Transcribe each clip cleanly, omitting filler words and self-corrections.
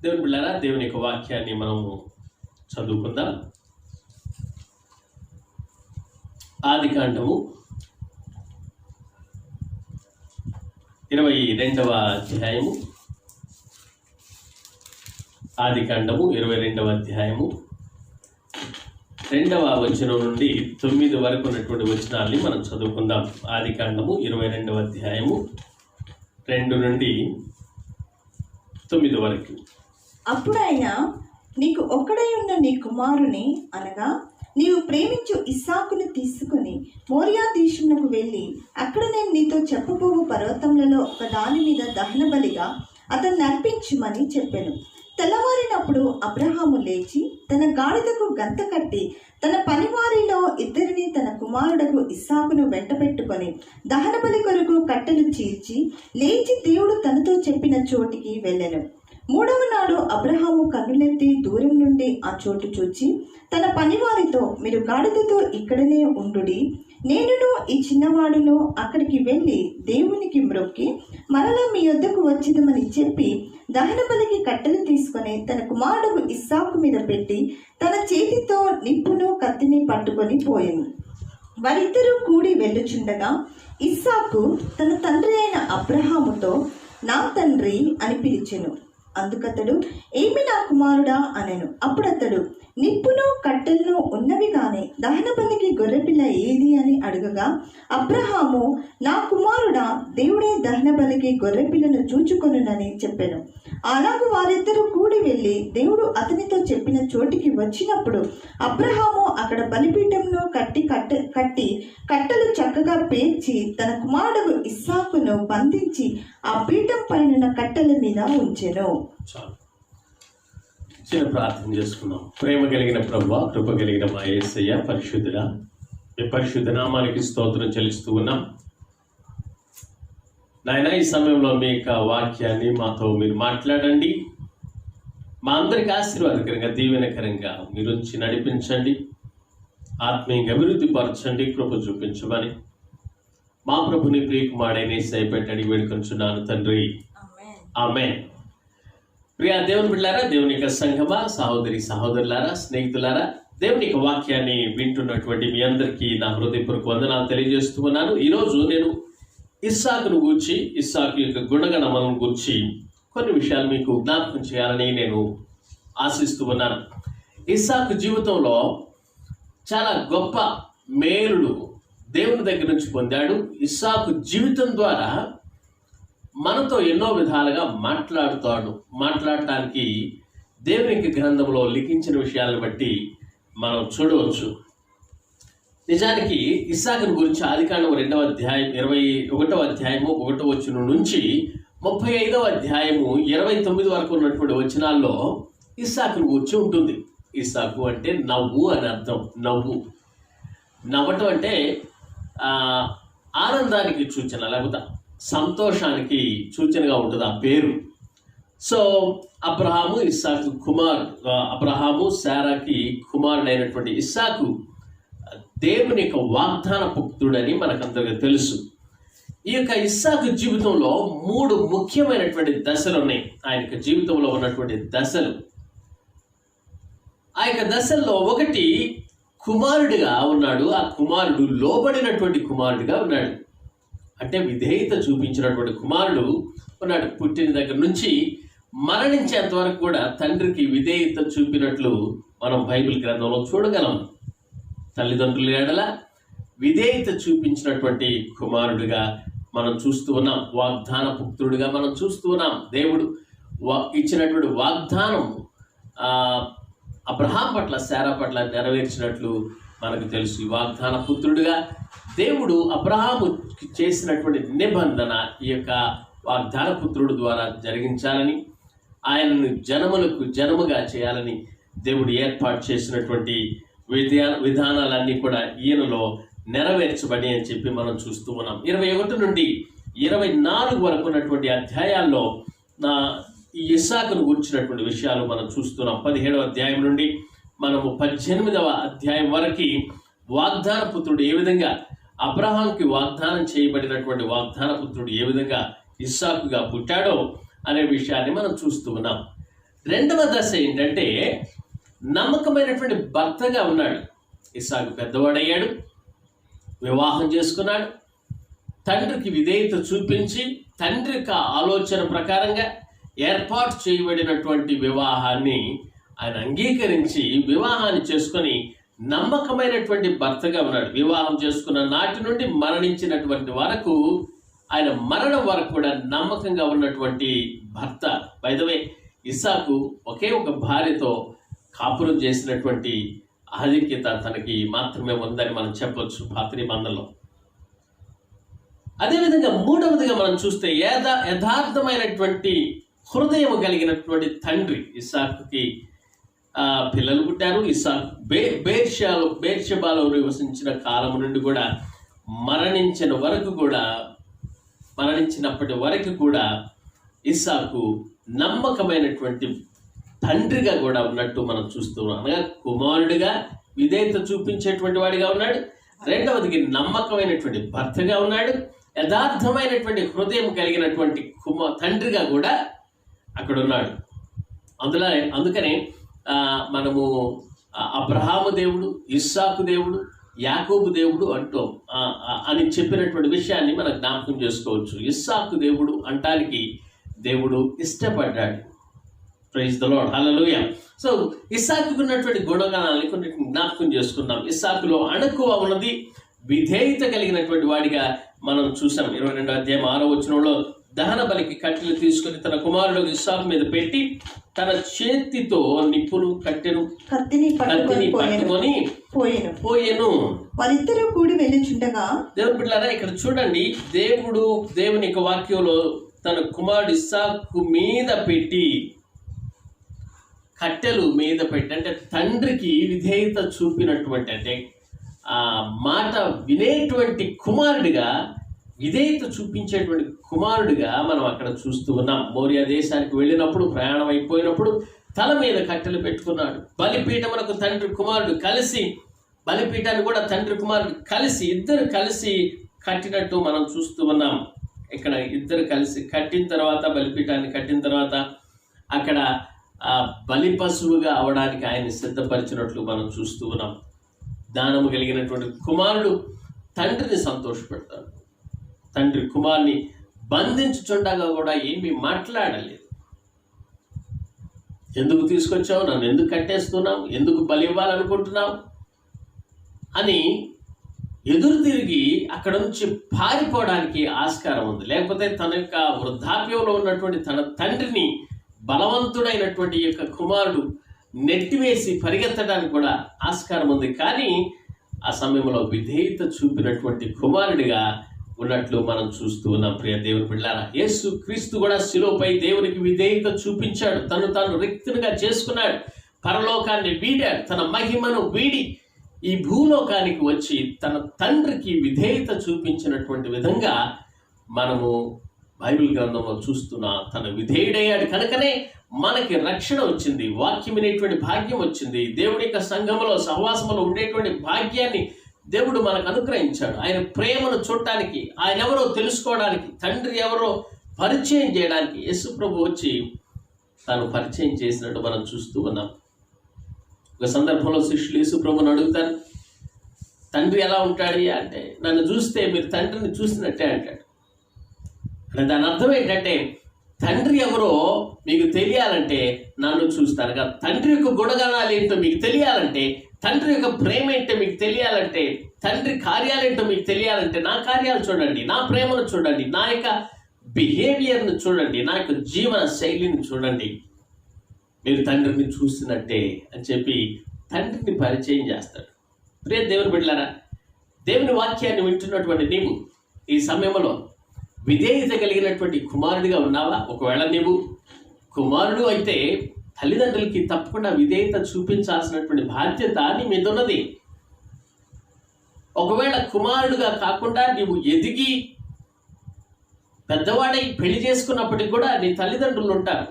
దేవుని బిడ్డలారా, దేవుని యొక్క వాక్యాన్ని మనము చదువుకుందాం. ఆదికాండము 22వ అధ్యాయము. ఆదికాండము 22వ అధ్యాయము 2వ వచనం నుండి 9 వరకు ఉన్నటువంటి వచనాల్ని మనం చదువుకుందాం. ఆదికాండము 22వ అధ్యాయము 2 నుండి 9 వరకు. అప్పుడు ఆయన, నీకు ఒక్కడై ఉన్న నీ కుమారుని అనగా నీవు ప్రేమించు ఇస్సాకును తీసుకుని మోరియా దేశమునకు వెళ్ళి అక్కడ నేను నీతో చెప్పబోవు పర్వతములలో ఒక దాని మీద దహన బలిగా అతన్ని అర్పించుమని చెప్పాను. తెల్లవారినప్పుడు అబ్రహాము లేచి తన గాడిదకు గంత కట్టి తన పనివారిలో ఇద్దరిని తన కుమారుడకు ఇస్సాకును వెంటబెట్టుకొని దహన బలి కొరకు కట్టెలు చీల్చి లేచి దేవుడు తనతో చెప్పిన చోటికి వెళ్ళెను. 3వ నాడు అబ్రహాము కన్నులెత్తి దూరం నుండి ఆ చోటు చూచి తన పనివారితో, మీరు గాడిదతో ఇక్కడనే ఉండుడి, నేనును ఈ చిన్నవాడును అక్కడికి వెళ్ళి దేవునికి మ్రొక్కి మరలా మీ యొద్దకు వచ్చేదమని చెప్పి దహన బలికి కట్టెలు తీసుకొని తన కుమారుడు ఇస్సాకు మీద పెట్టి తన చేతితో నిప్పును కత్తిని పట్టుకొని పోయెను. వారిద్దరూ కూడి వెళ్ళుచుండగా ఇస్సాకు తన తండ్రి అయిన అబ్రహాముతో, నా తండ్రి అని పిలిచెను. అందుకతడు, ఏమి నా కుమారుడా అనెను. అప్పుడతడు, నిప్పును కట్టెలను ఉన్నవి కానీ దహన బలికి గొర్రెపిల్ల ఏది అని అడగగా అబ్రహాము, నా కుమారుడా, దేవుడే దహన బలికి గొర్రెపిల్లను చూచుకొనునని చెప్పెను. అలాగూ వారిద్దరూ కూడి వెళ్ళి దేవుడు అతనితో చెప్పిన చోటికి వచ్చినప్పుడు అబ్రహాము అక్కడ బలిపీఠంను కట్టి కట్టెలు చక్కగా పేర్చి తన కుమారుడు ఇస్సాకును బంధించి ఆ పీఠం పైన కట్టెల మీద ఉంచెను. చిన్న ప్రార్థన చేసుకున్నాం. ప్రేమ కలిగిన ప్రభువా, కృప కలిగిన మా యేసయ్య, పరిశుద్ధుడా, మీ పరిశుద్ధ నామానికి స్తోత్రం చెల్లిస్తూ ఉన్నాం. నాయన, ఈ సమయంలో మీ యొక్క వాక్యాన్ని మాతో మీరు మాట్లాడండి. మా అందరికి ఆశీర్వాదకరంగా, దీవెనకరంగా మీరు ఉంచి నడిపించండి. ఆత్మీయంగా అభివృద్ధి పరచండి, కృప చూపించమని మా ప్రభుని ప్రియకుమారుడైన యేసయ్య పెట్టి అడిగి వేడుకొంచున్నాను తండ్రి, ఆమేన్. ప్రియా దేవుని బిడ్డలారా, దేవుని యొక్క సంఘమా, సహోదరి సహోదరులారా, స్నేహితులారా, దేవుని యొక్క వాక్యాన్ని వింటున్నటువంటి మీ అందరికీ నా హృదయపూర్వక వందనాలు తెలియజేస్తూ ఉన్నాను. ఈరోజు నేను ఇస్సాకును గూర్చి, ఇస్సాకు యొక్క గుణగణములను గూర్చి కొన్ని విషయాలు మీకు జ్ఞాపకం చేయాలని నేను ఆశిస్తూ ఉన్నాను. ఇస్సాకు జీవితంలో చాలా గొప్ప మేలుడు దేవుని దగ్గర నుంచి పొందాడు. ఇస్సాకు జీవితం ద్వారా మనతో ఎన్నో విధాలుగా మాట్లాడటానికి దేవునికి గ్రంథంలో లిఖించిన విషయాలను బట్టి మనం చూడవచ్చు. నిజానికి ఇస్సాకును గురించి ఆదికాండం 2వ అధ్యాయం 21వ అధ్యాయము 1వ వచనం నుంచి 35వ అధ్యాయము 29 వరకు ఉన్నటువంటి వచనాల్లో ఇస్సాకును గురించి ఉంటుంది. ఇస్సాకు అంటే నవ్వు అని అర్థం. నవ్వటం అంటే ఆనందానికి సూచన, లేకపోతే సంతోషానికి సూచనగా ఉంటుంది ఆ పేరు. సో అబ్రహాము శారాకి కుమారుడైనటువంటి ఇస్సాకు దేవుని యొక్క వాగ్దాన పుత్రుడని మనకందరికీ తెలుసు. ఈ యొక్క ఇస్సాకు జీవితంలో 3 ముఖ్యమైనటువంటి దశలు ఉన్నాయి. ఆయన యొక్క జీవితంలో ఉన్నటువంటి దశలు, ఆ యొక్క దశల్లో ఒకటి కుమారుడిగా ఉన్నాడు. ఆ కుమారుడు లోబడినటువంటి కుమారుడిగా ఉన్నాడు. అంటే విధేయత చూపించినటువంటి కుమారుడు ఉన్నాడు. పుట్టిన దగ్గర నుంచి మరణించేంత వరకు కూడా తండ్రికి విధేయత చూపినట్లు మనం బైబిల్ గ్రంథంలో చూడగలం. తల్లిదండ్రుల ఎడల విధేయత చూపించినటువంటి కుమారుడిగా మనం చూస్తూ ఉన్నాం. వాగ్దాన పుత్రుడిగా మనం చూస్తూ ఉన్నాం. దేవుడు ఇచ్చినటువంటి వాగ్దానం అబ్రహాం పట్ల, శారా పట్ల నెరవేర్చినట్లు మనకు తెలుసు. ఈ వాగ్దాన పుత్రుడిగా దేవుడు అబ్రహాము చేసినటువంటి నిబంధన ఈ యొక్క వాగ్దాన పుత్రుడు ద్వారా జరిగించాలని, ఆయనను జనముగా చేయాలని దేవుడు ఏర్పాటు చేసినటువంటి విధానాలన్నీ కూడా ఈయనలో నెరవేర్చబడి అని చెప్పి మనం చూస్తూ ఉన్నాం. 21 నుండి 24 వరకు ఉన్నటువంటి అధ్యాయాల్లో ఈ ఇస్సాకును గురించినటువంటి విషయాలు మనం చూస్తున్నాం. 17వ అధ్యాయం నుండి మనము 18వ అధ్యాయం వరకు వాగ్దాన పుత్రుడు ఏ విధంగా అబ్రహాంకి వాగ్దానం చేయబడినటువంటి వాగ్దాన పుత్రుడు ఏ విధంగా ఇస్సాకుగా పుట్టాడో అనే విషయాన్ని మనం చూస్తూ ఉన్నాం. రెండవ దశ ఏంటంటే నమ్మకమైనటువంటి భర్తగా ఉన్నాడు. ఇస్సాకు పెద్దవాడయ్యాడు, వివాహం చేసుకున్నాడు, తండ్రికి విధేయత చూపించి తండ్రి యొక్క ఆలోచన ప్రకారంగా ఏర్పాటు చేయబడినటువంటి వివాహాన్ని ఆయన అంగీకరించి వివాహాన్ని చేసుకొని నమ్మకమైనటువంటి భర్తగా ఉన్నాడు. వివాహం చేసుకున్న నాటి నుండి మరణించినటువంటి వరకు, ఆయన మరణం వరకు కూడా నమ్మకంగా ఉన్నటువంటి భర్త. బై ద వే, ఇస్సాకు ఒకే ఒక భార్యతో కాపురం చేసినటువంటి ఆధిక్యత తనకి మాత్రమే ఉందని మనం చెప్పొచ్చు పాత నిబంధనలో. అదేవిధంగా మూడవదిగా మనం చూస్తే యథార్థమైనటువంటి హృదయం కలిగినటువంటి తండ్రి. ఇస్సాకుకి పిల్లలు పుట్టారు. ఇస్సాకు బేర్షెబాలో నివసించిన కాలం నుండి కూడా మరణించినప్పటి వరకు కూడా ఇస్సాకు నమ్మకమైనటువంటి తండ్రిగా కూడా ఉన్నట్టు మనం చూస్తున్నాం. అనగా కుమారుడిగా విధేయత చూపించేటువంటి వాడిగా ఉన్నాడు. రెండవదికి నమ్మకమైనటువంటి భర్తగా ఉన్నాడు. యథార్థమైనటువంటి హృదయం కలిగినటువంటి తండ్రిగా కూడా అక్కడ ఉన్నాడు. అందుకనే మనము అబ్రహాము దేవుడు, ఇస్సాకు దేవుడు, యాకోబు దేవుడు అంటాం అని చెప్పినటువంటి విషయాన్ని మనం జ్ఞాపకం చేసుకోవచ్చు. ఇస్సాకు దేవుడు అంటానికి దేవుడు ఇష్టపడ్డాడు. Praise the Lord, hallelujah. So ఇస్సాకుకు ఉన్నటువంటి గుణగణాలని కొన్ని జ్ఞాపకం చేసుకున్నాం. ఇస్సాకులో అణకువ ఉన్నది, విధేయత కలిగినటువంటి వాడిగా మనం చూసాం. 22వ అధ్యాయం 6వ వచనంలో దహన బలికి కట్టెలు తీసుకుని తన కుమారుడు ఇస్సాకు మీద పెట్టి తన చేతితో నిప్పును కత్తిని పట్టుకొని పోయెను. వారిద్దరూ కూడి వెళ్ళుచుండగా, దేవుని బిడ్డలారా, ఇక్కడ చూడండి, దేవుని యొక్క వాక్యంలో తన కుమారుడు ఇస్సాకు మీద పెట్టి, కట్టెలు మీద పెట్టి, అంటే తండ్రికి విధేయత చూపినటువంటి, అంటే ఆ మాట వినేటువంటి కుమారుడిగా, విధేయత చూపించేటువంటి కుమారుడిగా మనం అక్కడ చూస్తూ ఉన్నాం. మోరియా దేశానికి వెళ్ళినప్పుడు, ప్రయాణం అయిపోయినప్పుడు తల మీద కట్టెలు పెట్టుకున్నాడు. బలిపీఠమునకు తండ్రి కుమారుడు కలిసి, బలిపీఠాన్ని కూడా తండ్రి కుమారుడు కలిసి, ఇద్దరు కలిసి కట్టినట్టు మనం చూస్తూ ఉన్నాం. ఇక్కడ ఇద్దరు కలిసి కట్టిన తర్వాత, బలిపీఠాన్ని కట్టిన తర్వాత అక్కడ బలి పశువుగా అవడానికి ఆయన సిద్ధపరిచినట్లు మనం చూస్తూ ఉన్నాం. జ్ఞానము కలిగినటువంటి కుమారుడు తండ్రిని సంతోషపెడతాడు. తండ్రి కుమారుని బంధించుచుండగా కూడా ఏమీ మాట్లాడలేదు. ఎందుకు తీసుకొచ్చావు, నన్ను ఎందుకు కట్టేస్తున్నావు, ఎందుకు బలి ఇవ్వాలనుకుంటున్నావు అని ఎదురు తిరిగి అక్కడ నుంచి పారిపోవడానికి ఆస్కారం ఉంది. లేకపోతే తన యొక్క వృద్ధాప్యంలో ఉన్నటువంటి తన తండ్రిని బలవంతుడైనటువంటి యొక్క కుమారుడు నెట్టివేసి పరిగెత్తడానికి కూడా ఆస్కారం ఉంది. కానీ ఆ సమయంలో విధేయత చూపినటువంటి కుమారుడిగా ఉన్నట్లు మనం చూస్తూ ఉన్నాం. ప్రియ దేవుని బిడ్డలారా, యేసు క్రీస్తు కూడా శిలువపై దేవునికి విధేయత చూపించాడు. తాను రిక్తునిగా చేసుకున్నాడు. పరలోకాన్ని వీడాడు. తన మహిమను వీడి ఈ భూలోకానికి వచ్చి తన తండ్రికి విధేయత చూపించినటువంటి విధంగా మనము బైబిల్ గ్రంథంలో చూస్తున్నాం. తన విధేయుడయ్యాడు కనుకనే మనకి రక్షణ వచ్చింది, వాక్యం వినేటువంటి భాగ్యం వచ్చింది. దేవుడి యొక్క సంఘములో, సహవాసములో ఉండేటువంటి భాగ్యాన్ని దేవుడు మనకు అనుగ్రహించాడు. ఆయన ప్రేమను చూడటానికి, ఆయన ఎవరో తెలుసుకోవడానికి, తండ్రి ఎవరో పరిచయం చేయడానికి యేసు ప్రభు వచ్చి తాను పరిచయం చేసినట్టు మనం చూస్తూ ఉన్నాం. ఒక సందర్భంలో శిష్యులు యేసు ప్రభుని అడుగుతారు, తండ్రి ఎలా ఉంటాడు అంటే, నన్ను చూస్తే మీరు తండ్రిని చూసినట్టే అంటాడు. అంటే దాని అర్థం ఏంటంటే, తండ్రి ఎవరో మీకు తెలియాలంటే నన్ను చూస్తారు కదా. తండ్రి యొక్క గుణగణాలు ఏంటో మీకు తెలియాలంటే, తండ్రి యొక్క ప్రేమ ఏంటో మీకు తెలియాలంటే, తండ్రి కార్యాలేంటో మీకు తెలియాలంటే నా కార్యాలు చూడండి, నా ప్రేమను చూడండి, నా యొక్క బిహేవియర్ను చూడండి, నా యొక్క జీవన శైలిని చూడండి, మీరు తండ్రిని చూసినట్టే అని చెప్పి తండ్రిని పరిచయం చేస్తాడు. ప్రియ దేవుని బిడ్డలారా, దేవుని వాక్యాన్ని వింటున్నటువంటి నీవు ఈ సమయంలో విధేయత కలిగినటువంటి కుమారుడిగా ఉన్నావా? ఒకవేళ నీవు కుమారుడు అయితే తల్లిదండ్రులకి తప్పకుండా విధేయత చూపించాల్సినటువంటి బాధ్యత నీ మీద ఉన్నది. ఒకవేళ కుమారుడుగా కాకుండా నీవు ఎదిగి పెద్దవాడై పెళ్లి చేసుకున్నప్పటికి కూడా నీ తల్లిదండ్రులు ఉంటారు.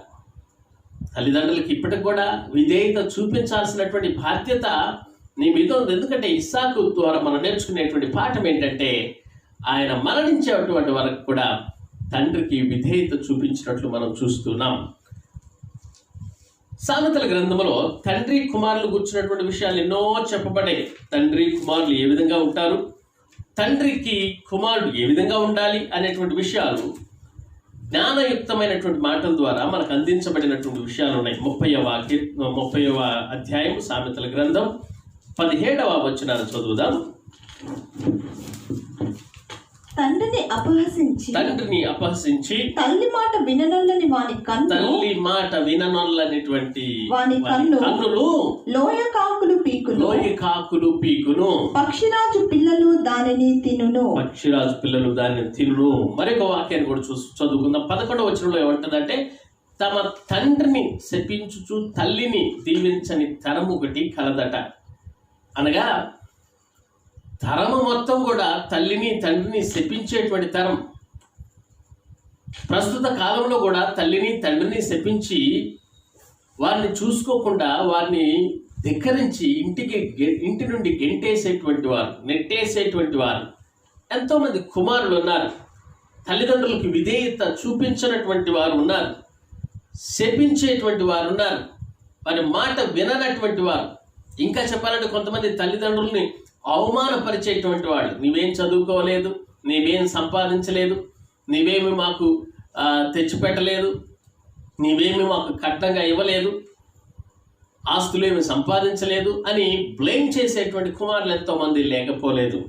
తల్లిదండ్రులకి ఇప్పటికి కూడా విధేయత చూపించాల్సినటువంటి బాధ్యత నీ మీద ఉంది. ఎందుకంటే ఇస్సాకు ద్వారా మనం నేర్చుకునేటువంటి పాఠం ఏంటంటే, ఆయన మరణించేటువంటి వరకు కూడా తండ్రికి విధేయత చూపించినట్లు మనం చూస్తున్నాం. సామెతల గ్రంథంలో తండ్రి కుమారులు కూర్చున్నటువంటి విషయాలు ఎన్నో చెప్పబడ్డాయి. తండ్రి కుమారులు ఏ విధంగా ఉంటారు, తండ్రికి కుమారుడు ఏ విధంగా ఉండాలి అనేటువంటి విషయాలు జ్ఞానయుక్తమైనటువంటి మాటల ద్వారా మనకు అందించబడినటువంటి విషయాలు ఉన్నాయి. 30వ అధ్యాయం సామెతల గ్రంథం 17వ వచనాన్ని చదువుదాం. తండ్రిని అపహసించి తల్లి మాట విననొల్లనిటువంటి వాని కన్నులు లోయ కాకులు పీకును పక్షిరాజు పిల్లలు దానిని తినును. మరొక వాక్యాన్ని కూడా చదువుకుందాం. 11వ వచనంలో ఏమంటదంటే, తమ తండ్రిని శపించుచు తల్లిని దీవించని తరము ఒకటి కలదట. అనగా తరము మొత్తం కూడా తల్లిని తండ్రిని శపించేటువంటి తరం. ప్రస్తుత కాలంలో కూడా తల్లిని తండ్రిని శపించి వారిని చూసుకోకుండా వారిని ధిక్కరించి ఇంటి నుండి గెంటేసేటువంటి వారు, నెట్టేసేటువంటి వారు ఎంతోమంది కుమారులు ఉన్నారు. తల్లిదండ్రులకు విధేయత చూపించినటువంటి వారు ఉన్నారు, శపించేటువంటి వారు ఉన్నారు, వారి మాట విననటువంటి వారు. ఇంకా చెప్పాలంటే కొంతమంది తల్లిదండ్రుల్ని అవమానపరిచేటువంటి వాడు. నీవేం చదువుకోలేదు, నీవేం సంపాదించలేదు, నీవేమి మాకు తెచ్చిపెట్టలేదు, నీవేమి మాకు కట్నంగా ఇవ్వలేదు, ఆస్తులేమి సంపాదించలేదు అని బ్లేమ్ చేసేటువంటి కుమారులు ఎంతోమంది లేకపోలేదు.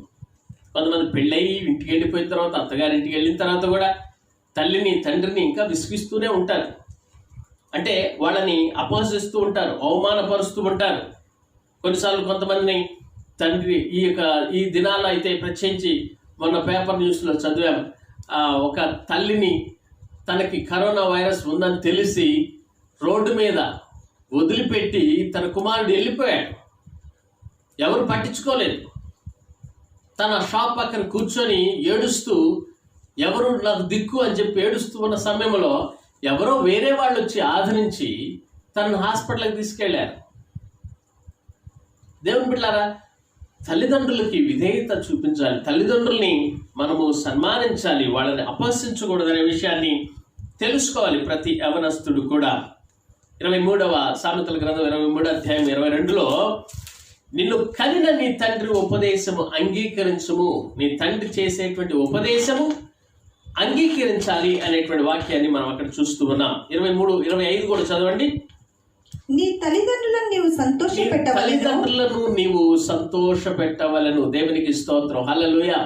కొంతమంది పెళ్ళయి ఇంటికి వెళ్ళిపోయిన తర్వాత, అత్తగారింటికి వెళ్ళిన తర్వాత కూడా తల్లిని తండ్రిని ఇంకా విసిగిస్తూనే ఉంటారు. అంటే వాళ్ళని అపహసిస్తూ ఉంటారు, అవమానపరుస్తూ ఉంటారు. కొన్నిసార్లు కొంతమందిని తండ్రి ఈ దినాల్లో అయితే ప్రత్యేకించి మొన్న పేపర్ న్యూస్లో చదివాం. ఒక తల్లిని తనకి కరోనా వైరస్ ఉందని తెలిసి రోడ్డు మీద వదిలిపెట్టి తన కుమారుడు వెళ్ళిపోయాడు. ఎవరు పట్టించుకోలేదు. తన షాప్ పక్కన కూర్చొని ఏడుస్తూ, ఎవరు నాకు దిక్కు అని చెప్పి ఏడుస్తూ ఉన్న సమయంలో ఎవరో వేరే వాళ్ళు వచ్చి ఆదరించి తనను హాస్పిటల్కి తీసుకెళ్లారు. దేవుని బిడ్డలారా, తల్లిదండ్రులకి విధేయత చూపించాలి, తల్లిదండ్రుల్ని మనము సన్మానించాలి, వాళ్ళని అపహసించకూడదనే విషయాన్ని తెలుసుకోవాలి ప్రతి యవనస్తుడు కూడా. 23వ సామెతల గ్రంథం 23వ అధ్యాయం 22లో, నిన్ను కనిన నీ తండ్రి ఉపదేశము అంగీకరించుము, నీ తండ్రి చేసేటువంటి ఉపదేశము అంగీకరించాలి అనేటువంటి వాక్యాన్ని మనం అక్కడ చూస్తూ ఉన్నాం. 23, 25 కూడా చదవండి. నీ తల్లిదండ్రులను నీవు సంతోషపెట్టవలను. దేవునికి స్తోత్రం, హల్లెలూయా.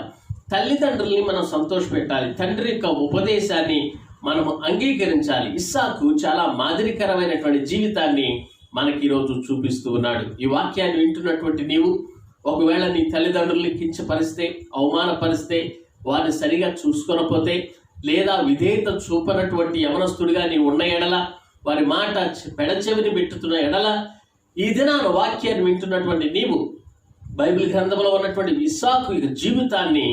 తల్లిదండ్రుల్ని మనం సంతోషపెట్టాలి, తండ్రి యొక్క ఉపదేశాన్ని మనము అంగీకరించాలి. ఇస్సాకు చాలా మాదిరికరమైనటువంటి జీవితాన్ని మనకి ఈరోజు చూపిస్తూ ఉన్నాడు. ఈ వాక్యాన్ని వింటున్నటువంటి నీవు ఒకవేళ నీ తల్లిదండ్రుల్ని కించపరిస్తే, అవమానపరిస్తే, వారిని సరిగా చూసుకొనపోతే, లేదా విధేయత చూపనటువంటి యవనస్తుడిగా నీవు ఉన్న ఎడల, వారి మాట పెడచెవిని పెట్టుతున్న ఎడల, ఈ దినాన వాక్యాన్ని వింటున్నటువంటి నీవు బైబిల్ గ్రంథంలో ఉన్నటువంటి ఇస్సాకు జీవితాన్ని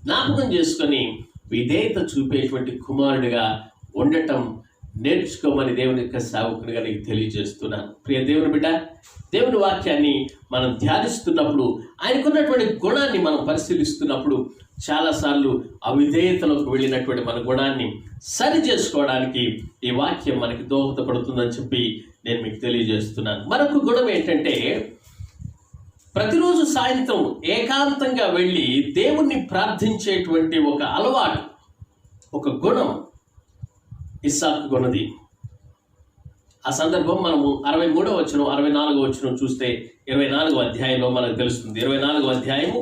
జ్ఞాపకం చేసుకొని విధేయత చూపేటువంటి కుమారుడిగా ఉండటం నేర్చుకోమని దేవుని యొక్క సేవకునిగా నీకు తెలియజేస్తున్నాను. ప్రియ దేవుని బిడ్డ, దేవుని వాక్యాన్ని మనం ధ్యానిస్తున్నప్పుడు, ఆయనకున్నటువంటి గుణాన్ని మనం పరిశీలిస్తున్నప్పుడు చాలాసార్లు అవిధేయతలోకి వెళ్ళినటువంటి మన గుణాన్ని సరి చేసుకోవడానికి ఈ వాక్యం మనకి దోహదపడుతుందని చెప్పి నేను మీకు తెలియజేస్తున్నాను. మరొక గుణం ఏంటంటే, ప్రతిరోజు సాయంత్రం ఏకాంతంగా వెళ్ళి దేవుణ్ణి ప్రార్థించేటువంటి ఒక అలవాటు, ఒక గుణం ఇస్సాకు కొన్నది. ఆ సందర్భం మనము 63వ వచనం 64వ వచనం చూస్తే 24వ అధ్యాయంలో మనకు తెలుస్తుంది. 24వ అధ్యాయము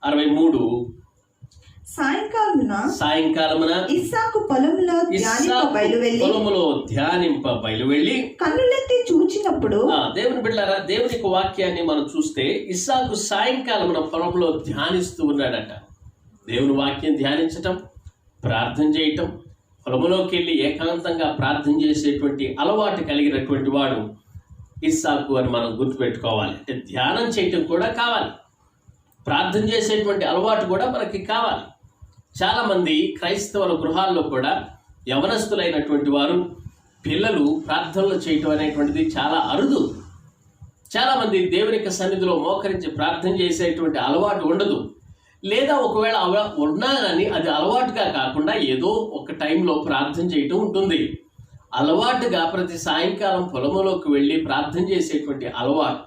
63. సాయంకాలమున ఇస్సాకు పొలములో ధ్యానింప బయలువెళ్ళి కన్నులెత్తి చూచినప్పుడు, దేవుని బిడ్డలారా, దేవుని యొక్క వాక్యాన్ని మనం చూస్తే ఇస్సాకు సాయంకాలమున పొలంలో ధ్యానిస్తూ ఉన్నాడట. దేవుని వాక్యం ధ్యానించటం, ప్రార్థన చేయటం, పొలంలోకి వెళ్ళి ఏకాంతంగా ప్రార్థన చేసేటువంటి అలవాటు కలిగినటువంటి వాడు ఇస్సాకు అని మనం గుర్తుపెట్టుకోవాలి. అంటే ధ్యానం చేయటం కూడా కావాలి, ప్రార్థన చేసేటువంటి అలవాటు కూడా మనకి కావాలి. చాలామంది క్రైస్తవుల గృహాల్లో కూడా యవనస్తులైనటువంటి వారు, పిల్లలు ప్రార్థనలు చేయటం అనేటువంటిది చాలా అరుదు. చాలామంది దేవుని యొక్క సన్నిధిలో మోకరించి ప్రార్థన చేసేటువంటి అలవాటు ఉండదు. లేదా ఒకవేళ ఉన్నా కానీ అది అలవాటుగా కాకుండా ఏదో ఒక టైంలో ప్రార్థన చేయటం ఉంటుంది. అలవాటుగా ప్రతి సాయంకాలం పొలములోకి వెళ్ళి ప్రార్థన చేసేటువంటి అలవాటు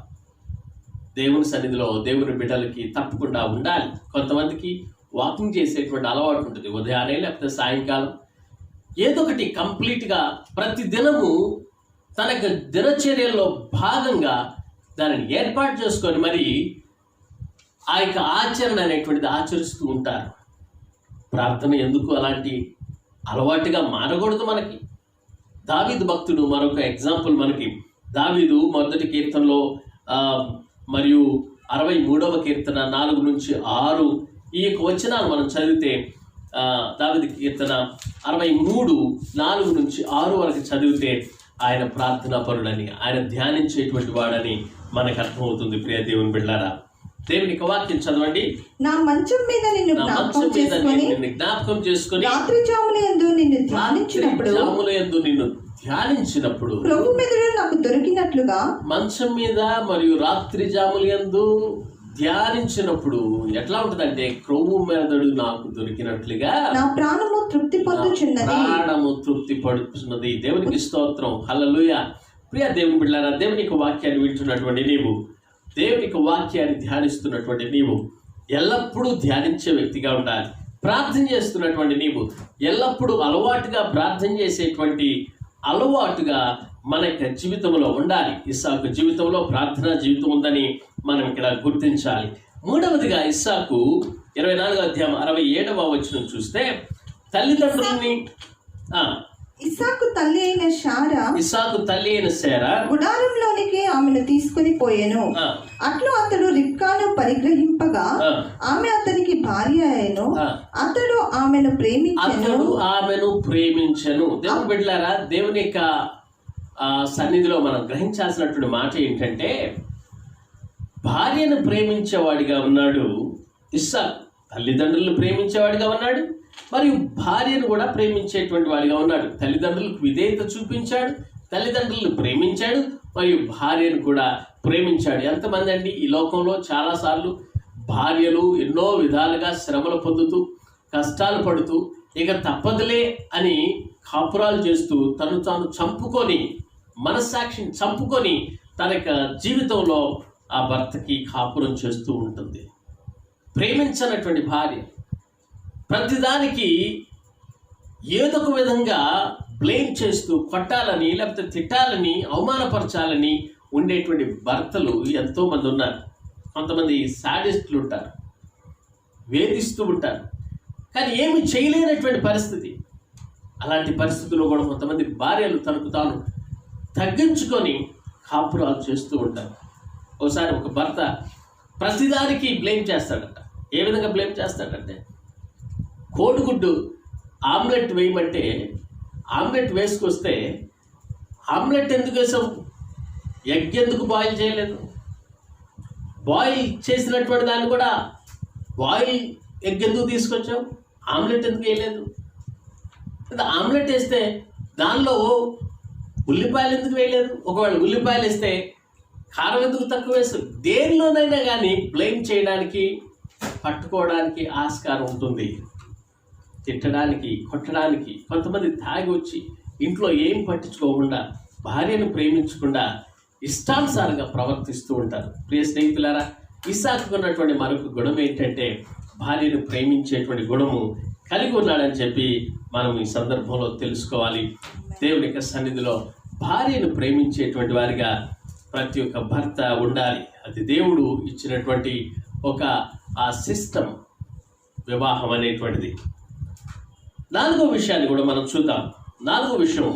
దేవుని సన్నిధిలో దేవుని బిడ్డలకి తప్పకుండా ఉండాలి. కొంతమందికి వాకింగ్ చేసేటువంటి అలవాటు ఉంటుంది, ఉదయాన్నే లేకపోతే సాయంకాలం. ఏదో ఒకటి కంప్లీట్గా ప్రతి దినము తన దినచర్యల్లో భాగంగా దానిని ఏర్పాటు చేసుకొని మరి ఆ యొక్క ఆచరణ అనేటువంటిది ఆచరిస్తూ ఉంటారు. ప్రార్థన ఎందుకు అలాంటి అలవాటుగా మారకూడదు మనకి? దావీదు భక్తుడు మరొక ఎగ్జాంపుల్ మనకి. దావీదు మొదటి కీర్తనలో మరియు 63వ కీర్తన 4 నుంచి 6 ఈ యొక్క వచనాలు మనం చదివితే, దావీదు కీర్తన 63 4 నుంచి 6 వరకు చదివితే ఆయన ప్రార్థనా పరుడని, ఆయన ధ్యానించేటువంటి వాడని మనకు అర్థమవుతుంది. ప్రియ దేవుని బిడ్డలారా, దేవుని వాక్యం చదవండి. నా మంచం మీద నిన్ను జ్ఞాపకం చేసుకొని రాత్రి జాములయందు నిన్ను ధ్యానించినప్పుడు ప్రభు మెదడు నాకు దొరికినట్లుగా, మంచం మీద మరియు రాత్రి జాములయందు ధ్యానించినప్పుడు ఎట్లా ఉంటుందంటే, క్రొవ్వు మెదడు నాకు దొరికినట్లుగా నా ప్రాణము తృప్తి పడుతున్నది. దేవునికి స్తోత్రం, హల్లెలూయా. ప్రియ దేవుని బిడ్డలారా, దేవుని యొక్క వాక్యాన్ని వింటున్నటువంటి నీవు, దేవుని యొక్క వాక్యాన్ని ధ్యానిస్తున్నటువంటి నీవు ఎల్లప్పుడూ ధ్యానించే వ్యక్తిగా ఉండాలి. ప్రార్థన చేస్తున్నటువంటి నీవు ఎల్లప్పుడూ అలవాటుగా ప్రార్థన చేసేటువంటి అలవాటుగా మన యొక్క జీవితంలో ఉండాలి. ఇస్సాకు జీవితంలో ప్రార్థనా జీవితం ఉందని మనం ఇక్కడ గుర్తించాలి. మూడవదిగా ఇస్సాకు 24వ అధ్యాయం 67వ వచనం చూస్తే, తల్లిదండ్రుల్ని ఇస్సాకు తల్లి అయిన శారా గుడారంలోనికి ఆమెను తీసుకుని పోయెను. అట్లు అతడు రిబ్కాను పరిగ్రహింపగా ఆమె అతనికి భార్య అయ్యెను. అతడు ఆమెను ప్రేమించెను. దేవుని బిడ్డలారా, దేవుని యొక్క సన్నిధిలో మనం గ్రహించాల్సినటువంటి మాట ఏంటంటే, భార్యను ప్రేమించేవాడిగా ఉన్నాడు ఇస్సాకు, తల్లిదండ్రులను ప్రేమించేవాడిగా ఉన్నాడు, మరియు భార్యను కూడా ప్రేమించేటువంటి వాడిగా ఉన్నాడు. తల్లిదండ్రులకు విధేయత చూపించాడు, తల్లిదండ్రులను ప్రేమించాడు, మరియు భార్యను కూడా ప్రేమించాడు. ఎంతమంది అండి ఈ లోకంలో చాలాసార్లు భార్యలు ఎన్నో విధాలుగా శ్రమలు పొందుతూ కష్టాలు పడుతూ ఇక తప్పదులే అని కాపురాలు చేస్తూ తను తాను చంపుకొని, మనస్సాక్షిని చంపుకొని తన యొక్క జీవితంలో ఆ భర్తకి కాపురం చేస్తూ ఉంటుంది. ప్రేమించనటువంటి భార్య ప్రతిదానికి ఏదో ఒక విధంగా బ్లేమ్ చేస్తూ కొట్టాలని, లేకపోతే తిట్టాలని, అవమానపరచాలని ఉండేటువంటి భర్తలు ఎంతోమంది ఉన్నారు. కొంతమంది సాడిస్టులు ఉంటారు, వేధిస్తూ ఉంటారు, కానీ ఏమి చేయలేనటువంటి పరిస్థితి. అలాంటి పరిస్థితుల్లో కూడా కొంతమంది భార్యలు తనకు తాను తగ్గించుకొని కాపురాలు చేస్తూ ఉంటారు. ఒకసారి ఒక భర్త ప్రతిదానికి బ్లేమ్ చేస్తాడట. ఏ విధంగా బ్లేమ్ చేస్తాడంటే, కోడిగుడ్డు ఆమ్లెట్ వేయమంటే ఆమ్లెట్ వేసుకొస్తే ఆమ్లెట్ ఎందుకు వేసావు, ఎగ్ ఎందుకు బాయిల్ చేయలేదు, బాయిల్ చేసినటువంటి దాన్ని కూడా బాయిల్ ఎగ్ ఎందుకు తీసుకొచ్చావు, ఆమ్లెట్ ఎందుకు వేయలేదు, ఆమ్లెట్ వేస్తే దానిలో ఉల్లిపాయలు ఎందుకు వేయలేదు, ఒకవేళ ఉల్లిపాయలు వేస్తే కారం ఎందుకు తక్కువ వేసు. దేనిలోనైనా కానీ బ్లేమ్ చేయడానికి, పట్టుకోవడానికి ఆస్కారం ఉంటుంది, తిట్టడానికి, కొట్టడానికి. కొంతమంది తాగి వచ్చి ఇంట్లో ఏం పట్టించుకోకుండా, భార్యను ప్రేమించకుండా ఇష్టానుసారంగా ప్రవర్తిస్తూ ఉంటారు. ప్రియ స్నేహితులారా, ఇస్సాకు ఉన్నటువంటి మరొక గుణం ఏంటంటే, భార్యను ప్రేమించేటువంటి గుణము కలిగి ఉన్నాడని చెప్పి మనం ఈ సందర్భంలో తెలుసుకోవాలి. దేవుని యొక్క సన్నిధిలో భార్యను ప్రేమించేటువంటి వారిగా ప్రతి ఒక్క భర్త ఉండాలి. అది దేవుడు ఇచ్చినటువంటి ఒక సిస్టమ్, వివాహం అనేటువంటిది. 4వ విషయాన్ని కూడా మనం చూద్దాం. 4వ విషయం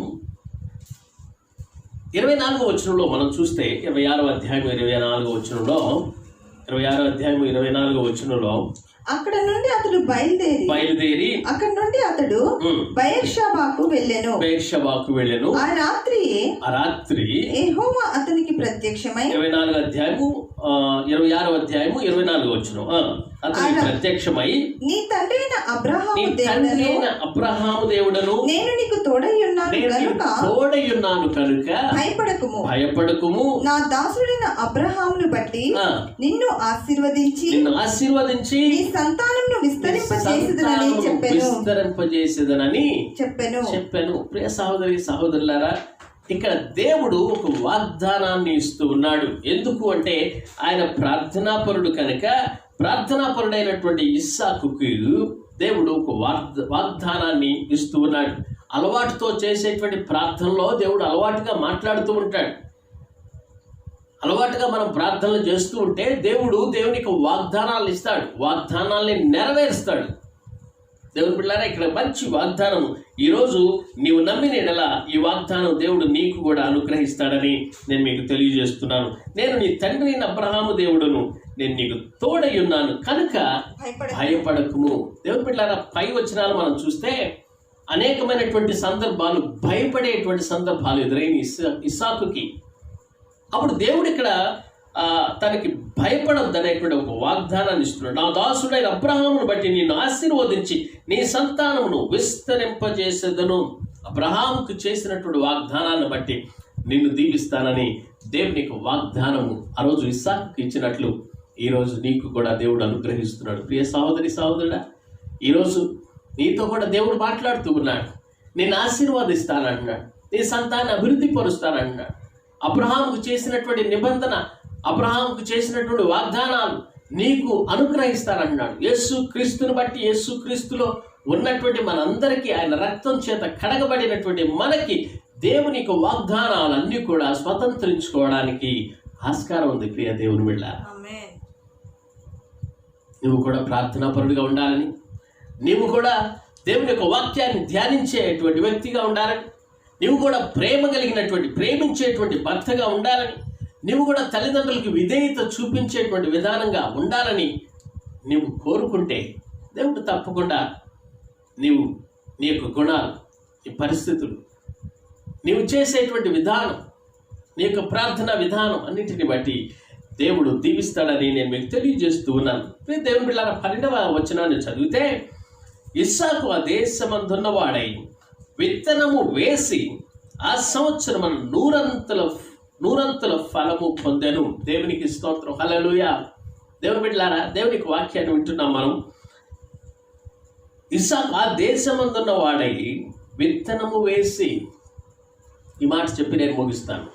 24వ వచనంలో మనం చూస్తే, 26వ అధ్యాయం 24వ వచనంలో, 26వ అధ్యాయం 24వ వచనంలో, అక్కడ నుండి అతడు బయలుదేరి అక్కడ నుండి అతడు బెయేర్షెబాకు వెళ్ళెను. ఆ రాత్రి యెహోవా అతనికి ప్రత్యక్షమై, 26వ అధ్యాయము 24వ వచనం, అతనికి ప్రత్యక్షమై, నీ తండ్రి అయిన అబ్రహాము దేవుడను నేను నీకు తోడై ఉన్నాను కనుక భయపడకుము. నా దాసుడైన అబ్రహామును బట్టి నిన్ను ఆశీర్వదించి నీ సంతానమును విస్తరింపజేసేదనని చెప్పాను. ప్రియ సహోదరి సహోదరులారా, ఇక్కడ దేవుడు ఒక వాగ్దానాన్ని ఇస్తూ ఉన్నాడు. ఎందుకు అంటే ఆయన ప్రార్థనాపరుడు కనుక, ప్రార్థనాపరుడైనటువంటి ఇస్సాకుకు దేవుడు ఒక వాగ్దానాన్ని ఇస్తూ ఉన్నాడు. అలవాటుతో చేసేటువంటి ప్రార్థనలో దేవుడు అలవాటుగా మాట్లాడుతూ ఉంటాడు. అలవాటుగా మనం ప్రార్థనలు చేస్తూ ఉంటే దేవునికి వాగ్దానాలు ఇస్తాడు, వాగ్దానాల్ని నెరవేరుస్తాడు. దేవుని బిడ్డలారా, ఇక్కడ మంచి వాగ్దానం ఈరోజు నీవు నమ్మిన ఎడల ఈ వాగ్దానం దేవుడు నీకు కూడా అనుగ్రహిస్తాడని నేను మీకు తెలియజేస్తున్నాను. నేను నీ తండ్రి అబ్రహాము దేవుడును, నేను నీకు తోడై ఉన్నాను కనుక భయపడకుము. దేవుని బిడ్డలారా, పై వచనాలు మనం చూస్తే అనేకమైనటువంటి సందర్భాలు, భయపడేటువంటి సందర్భాలు ఎదురైన ఇస్సాకుకి. అప్పుడు దేవుడు ఇక్కడ తనకి భయపడొద్దు అనేటువంటి ఒక వాగ్దానాన్ని ఇస్తున్నాడు. నా దాసుడైన అబ్రహామును బట్టి నిన్ను ఆశీర్వదించి నీ సంతానమును విస్తరింపజేసేదను. అబ్రహాముకు చేసినటువంటి వాగ్దానాన్ని బట్టి నిన్ను దీవిస్తానని దేవునికి వాగ్దానము ఆ రోజు ఇస్సాకుకు ఇచ్చినట్లు ఈరోజు నీకు కూడా దేవుడు అనుగ్రహిస్తున్నాడు. ప్రియ సహోదరి సహోదరుడా, ఈరోజు నీతో కూడా దేవుడు మాట్లాడుతూ ఉన్నాడు. నేను ఆశీర్వాదిస్తానంటున్నాడు, నీ సంతానాన్ని అభివృద్ధి పరుస్తానంటున్నాడు. అబ్రహాముకు చేసినటువంటి నిబంధన, అబ్రహాముకు చేసినటువంటి వాగ్దానాలు నీకు అనుగ్రహిస్తానంటున్నాడు. యేసు క్రీస్తుని బట్టి, యేసు క్రీస్తులో ఉన్నటువంటి మనందరికీ, ఆయన రక్తం చేత కడగబడినటువంటి మనకి దేవునికి వాగ్దానాలన్నీ కూడా స్వతంత్రించుకోవడానికి ఆస్కారం ఉంది. ప్రియ దేవుని బిడ్డ, నువ్వు కూడా ప్రార్థనాపరుడిగా ఉండాలని, నీవు కూడా దేవుని యొక్క వాక్యాన్ని ధ్యానించేటువంటి వ్యక్తిగా ఉండాలని, నీవు కూడా ప్రేమ కలిగినటువంటి, ప్రేమించేటువంటి భర్తగా ఉండాలని, నీవు కూడా తల్లిదండ్రులకి విధేయత చూపించేటువంటి విధానంగా ఉండాలని నీవు కోరుకుంటే దేవుడు తప్పకుండా నీ యొక్క గుణాలు, నీ పరిస్థితులు, నీవు చేసేటువంటి విధానం, నీ యొక్క ప్రార్థనా విధానం అన్నింటిని బట్టి దేవుడు దీవిస్తాడని నేను మీకు తెలియజేస్తూ ఉన్నాను. దేవుని బిడ్డలారా, 12వ వచనాన్ని చదివితే, ఇస్సాకు ఆ దేశమందున్నవాడై విత్తనము వేసి ఆ సంవత్సరం నూరంతుల ఫలము పొందెను. దేవునికి స్తోత్రం, హల్లెలూయా. దేవుని బిడ్డలారా, దేవునికి వాక్యాన్ని వింటున్నాం మనం. ఇస్సాకు ఆ దేశమందున్న వాడై విత్తనము వేసి, ఈ మాట చెప్పి నేను ముగిస్తాను.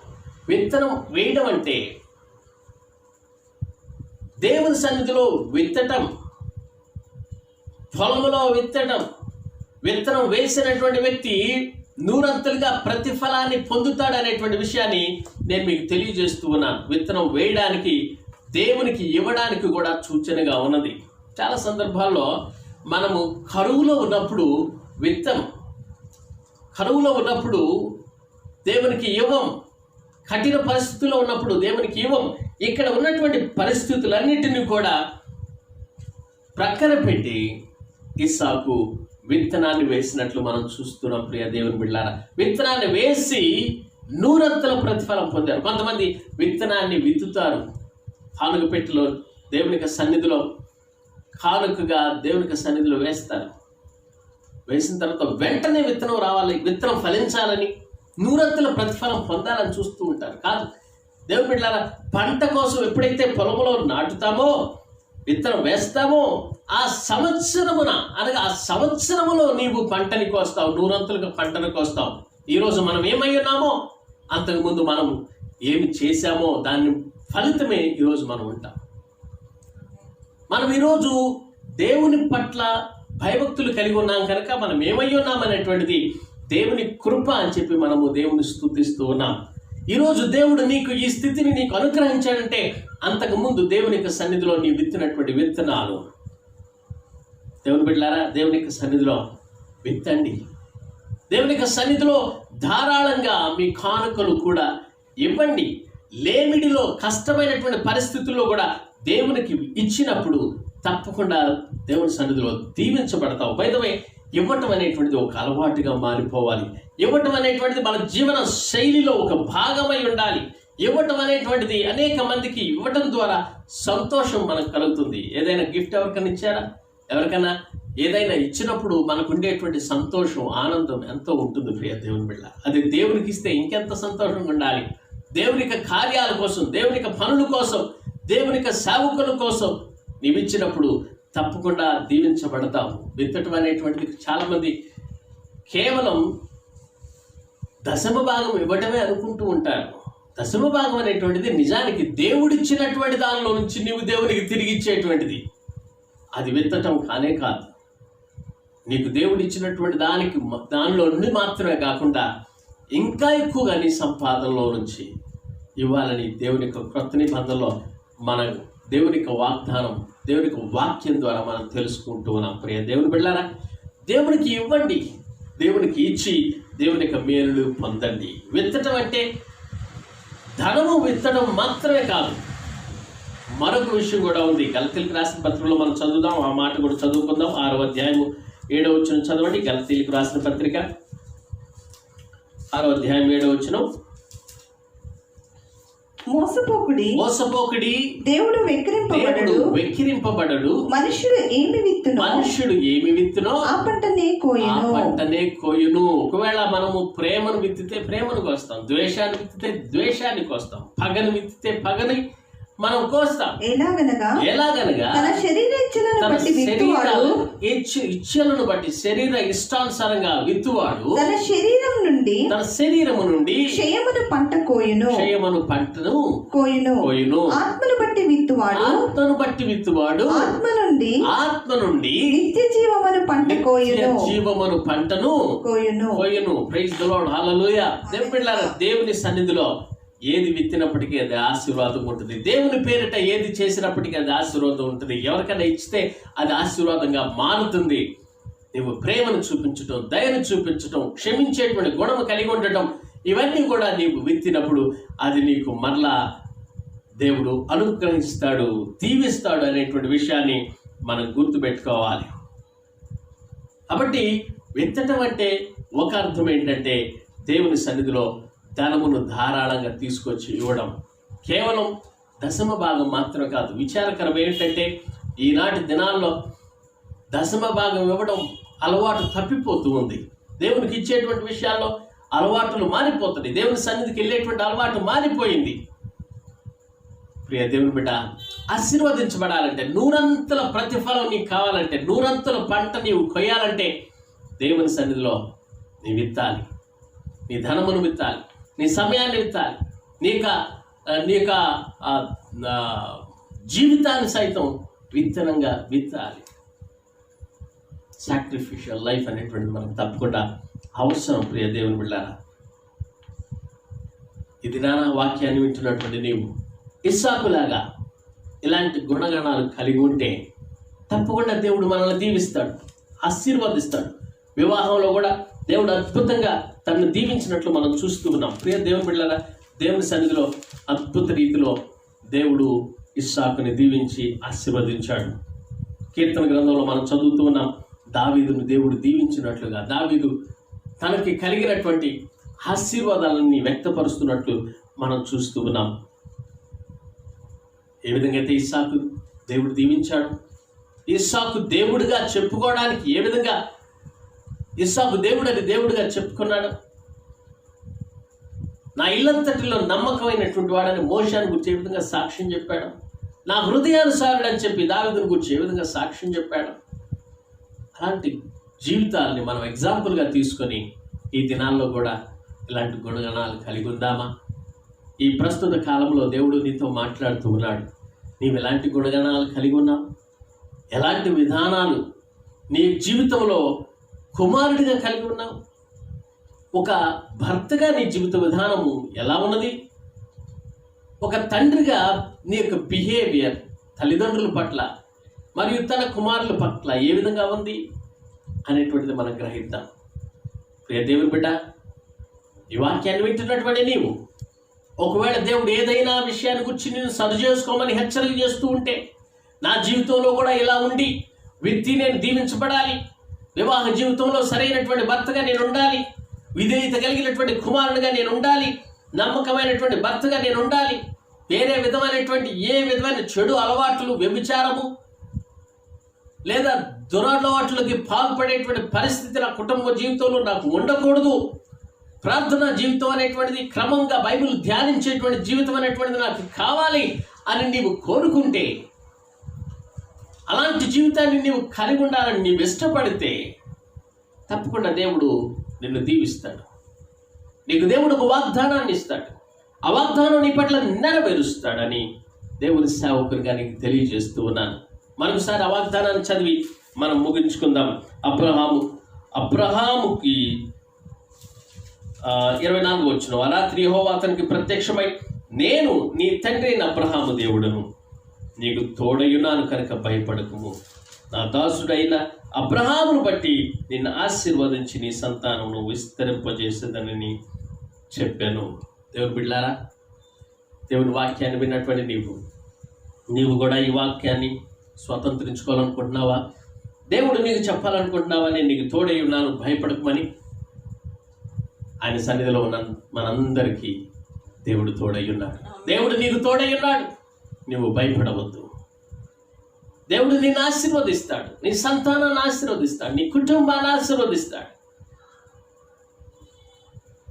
విత్తనం వేయడం అంటే దేవుని సన్నిధిలో విత్తటం, పొలములో విత్తటం. విత్తనం వేసినటువంటి వ్యక్తి నూరంతలుగా ప్రతిఫలాన్ని పొందుతాడు అనేటువంటి విషయాన్ని నేను మీకు తెలియజేస్తూ ఉన్నాను. విత్తనం వేయడానికి, దేవునికి ఇవ్వడానికి కూడా సూచనగా ఉన్నది. చాలా సందర్భాల్లో మనము కరువులో ఉన్నప్పుడు కరువులో ఉన్నప్పుడు దేవునికి ఇవ్వం, కఠిన పరిస్థితుల్లో ఉన్నప్పుడు దేవునికి ఇవ్వం. ఇక్కడ ఉన్నటువంటి పరిస్థితులన్నిటినీ కూడా ప్రక్కన పెట్టి ఇస్సాకు విత్తనాన్ని వేసినట్లు మనం చూస్తున్నాం. ప్రియ దేవుని బిడ్డలారా, విత్తనాన్ని వేసి నూరంతల ప్రతిఫలం పొందారు. కొంతమంది విత్తనాన్ని విత్తుతారు, కానుక పెట్టెలో దేవునికి సన్నిధిలో కానుకగా దేవునికి సన్నిధిలో వేస్తారు. వేసిన తర్వాత వెంటనే విత్తనం రావాలి, విత్తనం ఫలించాలని, నూరంతల ప్రతిఫలం పొందాలని చూస్తూ ఉంటారు. కాదు దేవుని బిడ్డలారా, పంట కోసం ఎప్పుడైతే పొలంలో నాటుతామో, విత్తనం వేస్తామో, ఆ సంవత్సరమున అనగా ఆ సంవత్సరములో నీవు పంటని కోస్తావు, నూరంతులుగా పంటను కోస్తావు. ఈరోజు మనం ఏమై ఉన్నామో, అంతకుముందు మనం ఏమి చేశామో దాని ఫలితమే ఈరోజు మనం ఉంటాం. మనం ఈరోజు దేవుని పట్ల భయభక్తులు కలిగి ఉన్నాం కనుక మనం ఏమై ఉన్నామనేటువంటిది దేవుని కృప అని చెప్పి మనము దేవుని స్తుతిస్తూ ఉన్నాం. ఈరోజు దేవుడు నీకు ఈ స్థితిని నీకు అనుగ్రహించాడంటే అంతకుముందు దేవుని యొక్క సన్నిధిలో నీ విత్తినటువంటి విత్తనాలు. దేవుని బిడ్డలారా, దేవుని యొక్క సన్నిధిలో విత్తండి. దేవుని యొక్క సన్నిధిలో ధారాళంగా మీ కానుకలు కూడా ఇవ్వండి. లేమిడిలో, కష్టమైనటువంటి పరిస్థితుల్లో కూడా దేవునికి ఇచ్చినప్పుడు తప్పకుండా దేవుని సన్నిధిలో దీవించబడతావు. బై ద వే, ఇవ్వటం అనేటువంటిది ఒక అలవాటుగా మారిపోవాలి. ఇవ్వటం అనేటువంటిది మన జీవన శైలిలో ఒక భాగమై ఉండాలి. ఇవ్వటం అనేటువంటిది అనేక మందికి ఇవ్వటం ద్వారా సంతోషం మనకు కలుగుతుంది. ఏదైనా గిఫ్ట్ ఎవరికైనా ఇచ్చారా? ఎవరికైనా ఏదైనా ఇచ్చినప్పుడు మనకు ఉండేటువంటి సంతోషం, ఆనందం ఎంతో ఉంటుంది. ప్రియ దేవుని బిడ్డ, అది దేవునికి ఇస్తే ఇంకెంత సంతోషంగా ఉండాలి. దేవునికి కార్యాల కోసం, దేవునికి పనుల కోసం, దేవునికి సేవకుల కోసం నీవిచ్చినప్పుడు తప్పకుండా దీవించబడతాం. విత్తటం అనేటువంటిది చాలామంది కేవలం దశమ భాగం ఇవ్వటమే అనుకుంటూ ఉంటారు. దశమ భాగం అనేటువంటిది నిజానికి దేవుడిచ్చినటువంటి దానిలో నుంచి నీవు దేవునికి తిరిగి ఇచ్చేటువంటిది. అది విత్తటం కానే కాదు. నీకు దేవుడిచ్చినటువంటి దానిలో నుండి మాత్రమే కాకుండా ఇంకా ఎక్కువగా నీ సంపాదనలో నుంచి ఇవ్వాలని దేవుని యొక్క క్రొత్త నిబంధనలో మన దేవుని యొక్క వాగ్దానం, దేవుని యొక్క వాక్యం ద్వారా మనం తెలుసుకుంటూ ఉన్నాం. ప్రియ దేవుని బిడ్డలారా, దేవునికి ఇవ్వండి, దేవునికి ఇచ్చి దేవుని యొక్క మేలులు పొందండి. విత్తటం అంటే ధనము విత్తడం మాత్రమే కాదు, మరొక విషయం కూడా ఉంది. గలతీయులకు రాసిన పత్రికలో మనం చదువుదాం, ఆ మాట కూడా చదువుకుందాం. 6వ అధ్యాయము 7వ వచనం చదవండి. గలతీయులకు రాసిన పత్రిక 6వ అధ్యాయం 7వ వచనం. మోసపోకుడి, దేవుడు వెక్కిరింపబడడు. మనుష్యుడు ఏమి విత్తునో ఆ పంటనే కోయును. ఒకవేళ మనము ప్రేమను విత్తితే ప్రేమను కోస్తాం, ద్వేషాన్ని విత్తితే ద్వేషాన్ని కోస్తాం, పగను విత్తితే పగని మనం కోస్తాం. ఎలాగనగా తన శరీర ఇచ్చలను బట్టి శరీర ఇష్టానుసారంగా విత్తువాడు తన శరీరము నుండి క్షయమును పంటను కోయును. ఆత్మను బట్టి విత్తువాడు ఆత్మ నుండి నిత్య జీవమును పంటను కోయును. ప్రైజ్ ది లార్డ్, హల్లెలూయా. దేవుని సన్నిధిలో ఏది విత్తినప్పటికీ అది ఆశీర్వాదం ఉంటుంది. దేవుని పేరిట ఏది చేసినప్పటికీ అది ఆశీర్వాదం ఉంటుంది. ఎవరికైనా ఇచ్చితే అది ఆశీర్వాదంగా మారుతుంది. నువ్వు ప్రేమను చూపించటం, దయను చూపించటం, క్షమించేటువంటి గుణము కలిగి ఉండటం, ఇవన్నీ కూడా నీవు విత్తినప్పుడు అది నీకు మరలా దేవుడు అనుగ్రహిస్తాడు, దీవిస్తాడు అనేటువంటి విషయాన్ని మనం గుర్తుపెట్టుకోవాలి. కాబట్టి విత్తటం అంటే ఒక అర్థం ఏంటంటే దేవుని సన్నిధిలో ధనమును ధారాళంగా తీసుకొచ్చి ఇవ్వడం. కేవలం దశమ భాగం మాత్రమే కాదు. విచారకరం ఏంటంటే ఈనాటి దినాల్లో దశమ భాగం ఇవ్వడం అలవాటు తప్పిపోతూ ఉంది. దేవునికి ఇచ్చేటువంటి విషయాల్లో అలవాట్లు మారిపోతుంది. దేవుని సన్నిధికి వెళ్ళేటువంటి అలవాటు మారిపోయింది. ప్రియ దేవుని బిడ్డ, ఆశీర్వదించబడాలంటే, నూరంతల ప్రతిఫలం నీకు కావాలంటే, నూరంతల పంట నీవు కొయ్యాలంటే దేవుని సన్నిధిలో నీ విత్తాలి, నీ ధనమును విత్తాలి, నీ సమయాన్ని విత్తాలి, నీ యొక్క జీవితాన్ని సైతం విత్తనంగా విత్తాలి. సాక్రిఫిషియల్ లైఫ్ అనేటువంటిది మనకు తప్పకుండా అవసరం. ప్రియ దేవుని బిడ్డలారా, ఇది నానా వాక్యాన్ని వింటున్నటువంటి నీవు ఇస్సాకులాగా ఇలాంటి గుణగణాలు కలిగి ఉంటే తప్పకుండా దేవుడు మనల్ని దీవిస్తాడు, ఆశీర్వదిస్తాడు. వివాహంలో కూడా దేవుడు అద్భుతంగా తనను దీవించినట్లు మనం చూస్తూ ఉన్నాం. ప్రియ దేవుని బిడ్డలారా, దేవుని సన్నిధిలో అద్భుత రీతిలో దేవుడు ఇస్సాకుని దీవించి ఆశీర్వదించాడు. కీర్తన గ్రంథంలో మనం చదువుతూ ఉన్నాం, దావీదును దేవుడు దీవించినట్లుగా దావీదు తనకి కలిగినటువంటి ఆశీర్వాదాలన్నీ వ్యక్తపరుస్తున్నట్లు మనం చూస్తూ ఉన్నాం. ఏ విధంగా అయితే ఇస్సాకు దేవుడు దీవించాడు, ఇస్సాకు దేవుడిగా చెప్పుకోవడానికి ఏ విధంగా ఇస్సాకు దేవుడని దేవుడిగా చెప్పుకున్నాడు. నా ఇల్లంతటిలో నమ్మకమైనటువంటి వాడని మోషేను గురించి ఏ విధంగా సాక్ష్యం చెప్పాడు, నా హృదయానుసారుడు అని చెప్పి దావీదుని గురించి ఏ విధంగా సాక్ష్యం చెప్పాడు. అలాంటి జీవితాలని మనం ఎగ్జాంపుల్గా తీసుకొని ఈ దినాల్లో కూడా ఇలాంటి గుణగణాలు కలిగి ఉందామా? ఈ ప్రస్తుత కాలంలో దేవుడు నీతో మాట్లాడుతూ ఉన్నాడు. నీవు ఎలాంటి గుణగణాలు కలిగి ఉన్నావు? ఎలాంటి విధానాలు నీ జీవితంలో కుమారుడిగా కలిగి ఉన్నావు? ఒక భర్తగా నీ జీవిత విధానము ఎలా ఉన్నది? ఒక తండ్రిగా నీ యొక్క బిహేవియర్ తల్లిదండ్రుల పట్ల మరియు తన కుమారుల పట్ల ఏ విధంగా ఉంది అనేటువంటిది మనం గ్రహిద్దాం. ప్రియ దేవుని బిడ్డ, ఈ వాక్యాన్ని వింటున్నటువంటి నీవు ఒకవేళ దేవుడు ఏదైనా విషయాన్ని గురించి నేను సరి చేసుకోమని హెచ్చరిక చేస్తూ ఉంటే, నా జీవితంలో కూడా ఇలా ఉండి విత్తి నేను దీవించబడాలి, వివాహ జీవితంలో సరైనటువంటి భర్తగా నేను ఉండాలి, విధేయత కలిగినటువంటి కుమారుడిగా నేను ఉండాలి, నమ్మకమైనటువంటి భర్తగా నేను ఉండాలి, వేరే విధమైనటువంటి ఏ విధమైన చెడు అలవాట్లు, వ్యభిచారము లేదా దురలవాట్లకి పాల్పడేటువంటి పరిస్థితి నా కుటుంబ జీవితంలో నాకు ఉండకూడదు, ప్రార్థనా జీవితం అనేటువంటిది, క్రమంగా బైబిల్ ధ్యానించేటువంటి జీవితం అనేటువంటిది నాకు కావాలి అని నీవు కోరుకుంటే అలాంటి జీవితాన్ని నీవు కలిగి ఉండాలని నీవు ఇష్టపడితే తప్పకుండా దేవుడు నిన్ను దీవిస్తాడు. నీకు దేవుడు ఒక వాగ్దానాన్ని ఇస్తాడు. ఆ వాగ్దానం నీ పట్ల నెరవేరుస్తాడని దేవుని సేవకునిగా నీకు తెలియజేస్తూ ఉన్నాను. మరొకసారి ఆ వాగ్దానాన్ని చదివి మనం ముగించుకుందాం. అబ్రహాముకి 24 వచనం, ఆ రాత్రి యెహోవా అతనికి ప్రత్యక్షమై, నేను నీ తండ్రి అయిన అబ్రహాము దేవుడును, నీకు తోడయున్నాను కనుక భయపడకుము, నా దాసుడైన అబ్రహామును బట్టి నిన్ను ఆశీర్వదించి నీ సంతానమును విస్తరింపజేసేదనని చెప్పాను. దేవుని బిడ్డలారా, దేవుని వాక్యాన్ని విన్నటువంటి నీవు కూడా ఈ వాక్యాన్ని స్వతంత్రించుకోవాలనుకుంటున్నావా? దేవుడు నీకు చెప్పాలనుకుంటున్నావా? నేను నీకు తోడై ఉన్నాను, భయపడకమని. ఆయన సన్నిధిలో ఉన్న మనందరికీ దేవుడు తోడై ఉన్నాడు. దేవుడు నీకు తోడై ఉన్నాడు. నువ్వు భయపడవద్దు. దేవుడు నిన్ను ఆశీర్వదిస్తాడు, నీ సంతానాన్ని ఆశీర్వదిస్తాడు, నీ కుటుంబాన్ని ఆశీర్వదిస్తాడు.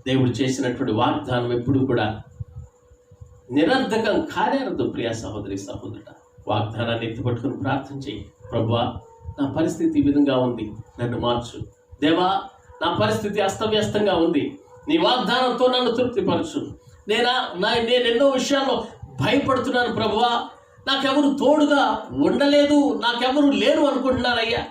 దేవుడు చేసినటువంటి వాగ్దానం ఎప్పుడు కూడా నిరర్ధకం కానేరదు. ప్రియ సహోదరి సహోదరుడా, వాగ్దానాన్ని ఎత్తిపట్టుకుని ప్రార్థన చేయి. ప్రభువా, నా పరిస్థితి ఈ విధంగా ఉంది, నన్ను మార్చు. దేవా, నా పరిస్థితి అస్తవ్యస్తంగా ఉంది, నీ వాగ్దానంతో నన్ను తృప్తిపరచు. నేను ఎన్నో విషయాల్లో భయపడుతున్నాను ప్రభువా, నాకెవరు తోడుగా ఉండలేదు, నాకెవరు లేరు అనుకుంటున్నానయ్యా.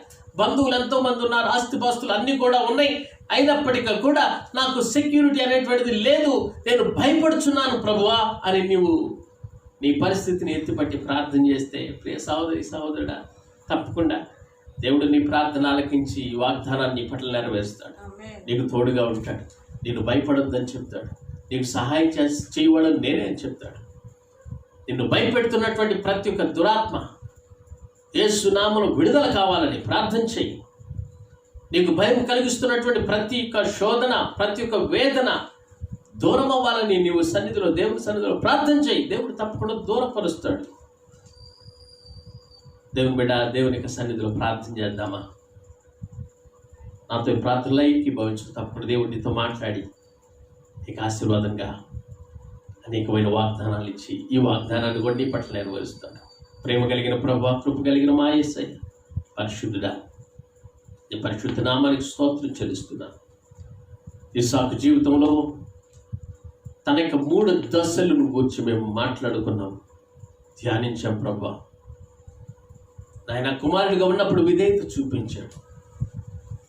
బంధువులు ఎంతోమంది ఉన్నారు, ఆస్తిపాస్తులు అన్నీ కూడా ఉన్నాయి, అయినప్పటికీ కూడా నాకు సెక్యూరిటీ అనేటువంటిది లేదు, నేను భయపడుచున్నాను ప్రభువా అని నీవు నీ పరిస్థితిని ఎత్తిపట్టి ప్రార్థన చేస్తే, ప్రియ సహోదరి సహోదరుడా, తప్పకుండా దేవుడు నీ ప్రార్థన ఆలకించి ఈ వాగ్దానాన్ని నీ పట్ల నెరవేరుస్తాడు. నీకు తోడుగా ఉంటాడు, నేను భయపడొద్దని చెప్తాడు, నీకు సహాయం చేయవడం నేనే అని చెప్తాడు. నిన్ను భయపెడుతున్నటువంటి ప్రతి ఒక్క దురాత్మ యేసు నామములో విడుదల కావాలని ప్రార్థన చేయి. నీకు భయం కలిగిస్తున్నటువంటి ప్రతి ఒక్క శోధన, ప్రతి ఒక్క వేదన దూరం అవ్వాలని నీవు సన్నిధిలో, దేవుని సన్నిధిలో ప్రార్థన చేయి. దేవుడు తప్పకుండా దూరపరుస్తాడు. దేవుని బిడ్డ, దేవుని యొక్క సన్నిధిలో ప్రార్థన చేద్దామా? నాతో ప్రార్థనలో ఏకీభవించు. తప్పకుండా దేవుడు నీతో మాట్లాడి నీకు ఆశీర్వాదంగా అనేకమైన వాగ్దానాలు ఇచ్చి ఈ వాగ్దానాన్ని కూడా నీ పట్ల నెరవేరుస్తాడు. ప్రేమ కలిగిన ప్రభువా, కృప కలిగిన మా యేసయ్య, పరిశుద్ధుడా, నీ పరిశుద్ధ నామానికి స్తోత్రం చెల్లిస్తున్నాను. ఇస్సాకు జీవితంలో తన యొక్క 3 దశలను గురించి మేము మాట్లాడుకున్నాం, ధ్యానించాం. ప్రభువా, ఆయన కుమారుడిగా ఉన్నప్పుడు విధేయత చూపించాడు,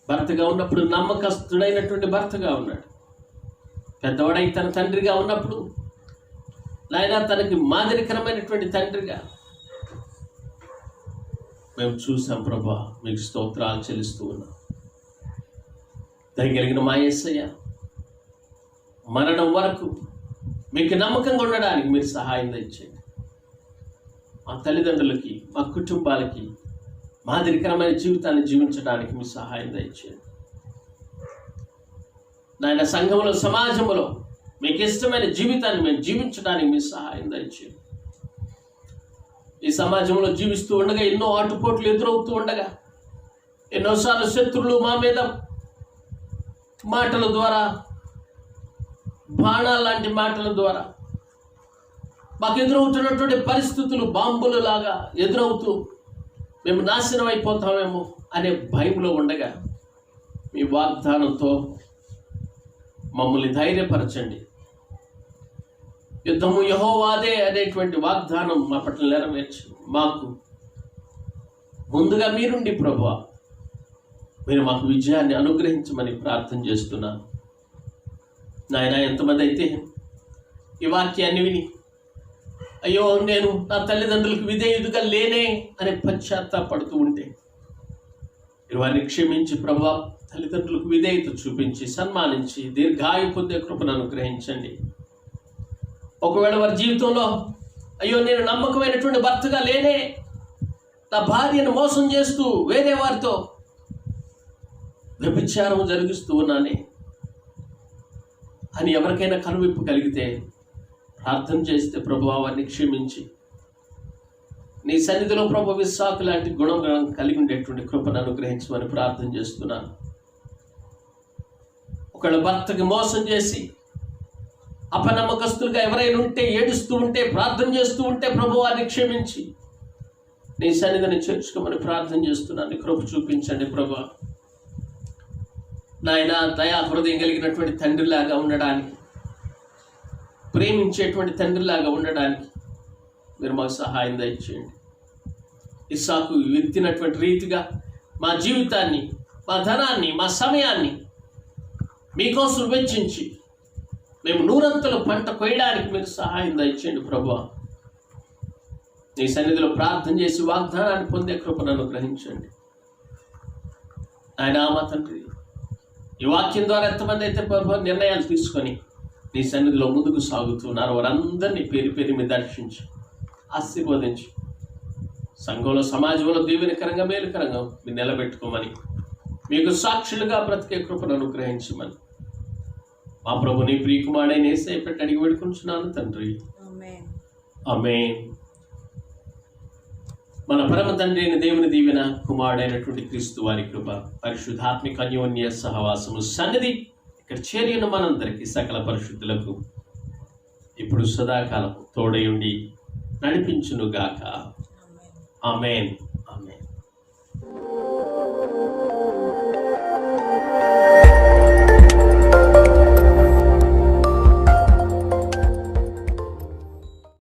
భర్తగా ఉన్నప్పుడు నమ్మకస్తుడైనటువంటి భర్తగా ఉన్నాడు, పెద్దవాడై తన తండ్రిగా ఉన్నప్పుడు నాయన తనకి మాదిరికరమైనటువంటి తండ్రిగా మేము చూసాం. ప్రభా, మీకు స్తోత్రాలు చెల్లిస్తూ ఉన్నాం. దయగలిగిన మా యేసయ్య, మరణం వరకు మీకు నమ్మకంగా ఉండడానికి మీరు సహాయం తెచ్చేయండి. మా తల్లిదండ్రులకి, మా కుటుంబాలకి మాదిరికరమైన జీవితాన్ని జీవించడానికి మీ సహాయం దయచేయండి. నాయన సంఘంలో, సమాజంలో మీకు ఇష్టమైన జీవితాన్ని మేము జీవించడానికి మీ సహాయం దయచేయండి. ఈ సమాజంలో జీవిస్తూ ఉండగా ఎన్నో ఆటుపోట్లు ఎదురవుతూ ఉండగా, ఎన్నోసార్లు శత్రువులు మా మీద మాటల ద్వారా, బాణాల లాంటి మాటల ద్వారా మాకు ఎదురవుతున్నటువంటి పరిస్థితులు బాంబులు లాగా ఎదురవుతూ మేము నాశనం అయిపోతామేమో అనే భయంలో ఉండగా మీ వాగ్దానంతో మమ్మల్ని ధైర్యపరచండి. యుద్ధము యెహోవాదే అనేటువంటి వాగ్దానం మా పట్ల నెరవేర్చి మాకు ముందుగా మీరుండి ప్రభువా, మీరు మాకు విజయాన్ని అనుగ్రహించమని ప్రార్థన చేస్తున్నాను. నాయన, ఎంతమంది అయితే ఈ వాక్యాన్ని విని అయ్యో నేను నా తల్లిదండ్రులకు విధేయుడిగా లేనే అనే పశ్చాత్తాపడుతూ ఉంటే మీరు వారిని క్షమించి ప్రభువా, తల్లిదండ్రులకు విధేయత చూపించి సన్మానించి దీర్ఘాయు పొందే కృపను అనుగ్రహించండి. ఒకవేళ వారి జీవితంలో అయ్యో నేను నమ్మకమైనటువంటి భర్తగా లేనే, నా భార్యను మోసం చేస్తూ వేరే వారితో వ్యభిచారం జరిగిస్తూ ఉన్నానే అని ఎవరికైనా కనువిప్పు కలిగితే ప్రార్థన చేస్తే ప్రభువా, వారిని క్షమించి నీ సన్నిధిలో ప్రభు ఇస్సాకు లాంటి గుణం కలిగి ఉండేటువంటి కృపను అనుగ్రహించమని ప్రార్థన చేస్తున్నాను. ఒకళ్ళ భర్తకి మోసం చేసి అపనమ్మకస్తులుగా ఎవరైనా ఉంటే, ఏడుస్తూ ఉంటే, ప్రార్థన చేస్తూ ఉంటే ప్రభు వారిని క్షమించి నీ సన్నిధిని చేర్చుకోమని ప్రార్థన చేస్తున్నాను. కృప చూపించండి ప్రభువా. నాయన దయా హృదయం కలిగినటువంటి తండ్రిలాగా ఉండడానికి, ప్రేమించేటువంటి తండ్రిలాగా ఉండడానికి మీరు మాకు సహాయం దయచేయండి. ఇస్సాకు ఎత్తినటువంటి రీతిగా మా జీవితాన్ని, మా ధనాన్ని, మా సమయాన్ని మీకోసం వెచ్చించి మేము నూరంతలు పంట కొయ్యడానికి మీరు సహాయం దయచేయండి ప్రభువా. నీ సన్నిధిలో ప్రార్థన చేసి వాగ్దానాన్ని పొందే కృపను అనుగ్రహించండి. ఆయన మా తండ్రి, ఈ వాక్యం ద్వారా ఎంతమంది అయితే ప్రభు నిర్ణయాలు తీసుకొని నీ సన్నిధిలో ముందుకు సాగుతున్నారు వారందరినీ పేరు పేరు మీద దర్శించి ఆశీర్వదించి సంఘంలో, సమాజంలో దీవెనకరంగా, మేలుకరంగా మీరు నిలబెట్టుకోమని, మీకు సాక్షులుగా బ్రతికే కృపను అనుగ్రహించమని మా ప్రభు నీ ప్రియకుమారుడైన యేసయ్య పెట్టి అడిగి వేడుకుంటున్నాను తండ్రి. ఆమేన్. మన పరమ తండ్రి అయిన దేవుని దీవెన, కుమారుడైనటువంటి క్రీస్తు వారి కృప, పరిశుద్ధాత్మిక అన్యోన్య సహవాసము, సన్నిధి ఇక్కడ చేరిన మనందరికీ సకల పరిశుద్ధులకు ఇప్పుడు సదాకాలం తోడయుండి నడిపించునుగాక. ఆమేన్. ఆమేన్.